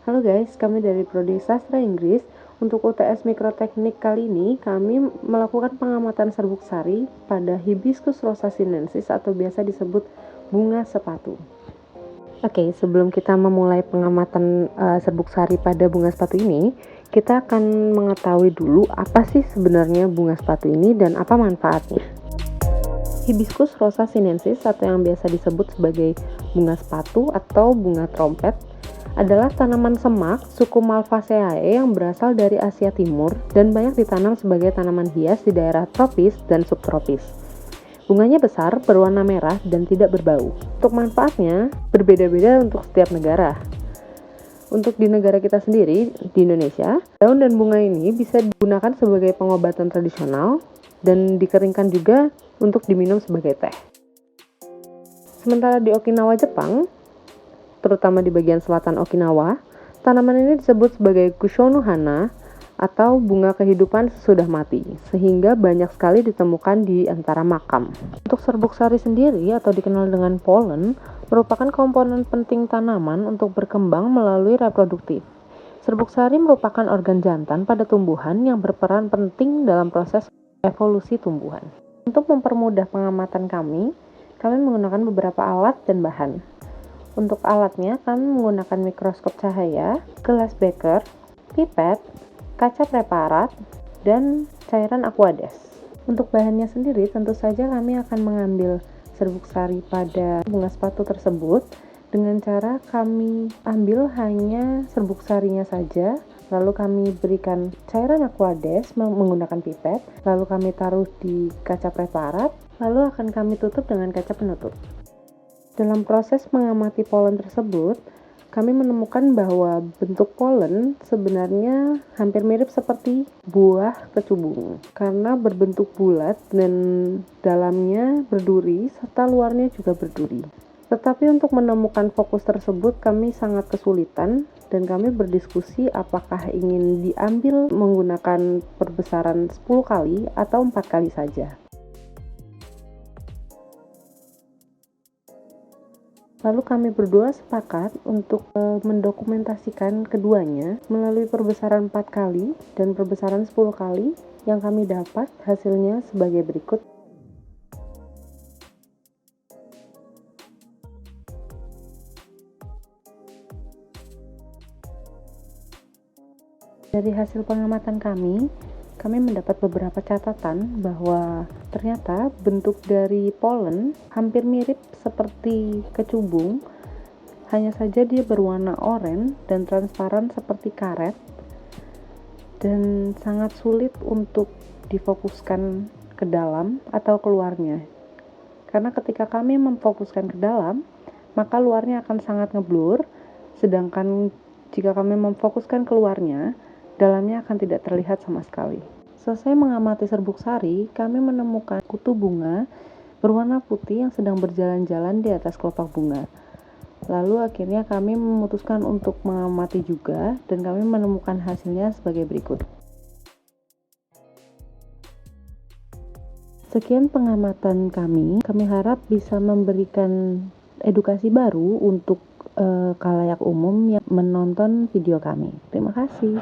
Halo guys, kami dari Prodi Sastra Inggris. Untuk UTS Mikroteknik kali ini, kami melakukan pengamatan serbuk sari pada Hibiscus rosa sinensis atau biasa disebut bunga sepatu. Oke, sebelum kita memulai pengamatan serbuk sari pada bunga sepatu ini, kita akan mengetahui dulu apa sih sebenarnya bunga sepatu ini dan apa manfaatnya. Hibiscus rosa sinensis atau yang biasa disebut sebagai bunga sepatu atau bunga trompet adalah tanaman semak suku Malvaceae yang berasal dari Asia Timur dan banyak ditanam sebagai tanaman hias di daerah tropis dan subtropis. Bunganya besar, berwarna merah, dan tidak berbau. Untuk manfaatnya, berbeda-beda untuk setiap negara. Untuk di negara kita sendiri, di Indonesia, daun dan bunga ini bisa digunakan sebagai pengobatan tradisional dan dikeringkan juga untuk diminum sebagai teh. Sementara di Okinawa, Jepang, terutama di bagian selatan Okinawa, tanaman ini disebut sebagai Kushono Hana atau bunga kehidupan sesudah mati, sehingga banyak sekali ditemukan di antara makam. Untuk serbuk sari sendiri atau dikenal dengan pollen, merupakan komponen penting tanaman untuk berkembang melalui reproduktif. Serbuk sari merupakan organ jantan pada tumbuhan yang berperan penting dalam proses evolusi tumbuhan. Untuk mempermudah pengamatan kami menggunakan beberapa alat dan bahan. Untuk alatnya, kami menggunakan mikroskop cahaya, gelas beker, pipet, kaca preparat, dan cairan aquades. Untuk bahannya sendiri, tentu saja kami akan mengambil serbuk sari pada bunga sepatu tersebut dengan cara kami ambil hanya serbuk sarinya saja, lalu kami berikan cairan aquades menggunakan pipet, lalu kami taruh di kaca preparat, lalu akan kami tutup dengan kaca penutup. Dalam proses mengamati polen tersebut, kami menemukan bahwa bentuk polen sebenarnya hampir mirip seperti buah kecubung karena berbentuk bulat dan dalamnya berduri serta luarnya juga berduri. Tetapi untuk menemukan fokus tersebut kami sangat kesulitan dan kami berdiskusi apakah ingin diambil menggunakan perbesaran 10 kali atau 4 kali saja. Lalu kami berdua sepakat untuk mendokumentasikan keduanya melalui perbesaran 4 kali dan perbesaran 10 kali yang kami dapat hasilnya sebagai berikut. Dari hasil pengamatan kami mendapat beberapa catatan bahwa ternyata bentuk dari polen hampir mirip seperti kecubung, hanya saja dia berwarna oranye dan transparan seperti karet dan sangat sulit untuk difokuskan ke dalam atau keluarnya. Karena ketika kami memfokuskan ke dalam, maka luarnya akan sangat ngeblur, sedangkan jika kami memfokuskan keluarnya, dalamnya akan tidak terlihat sama sekali. Selesai mengamati serbuk sari, kami menemukan kutu bunga berwarna putih yang sedang berjalan-jalan di atas kelopak bunga. Lalu akhirnya kami memutuskan untuk mengamati juga dan kami menemukan hasilnya sebagai berikut. Sekian pengamatan kami harap bisa memberikan edukasi baru untuk khalayak umum yang menonton video kami. Terima kasih.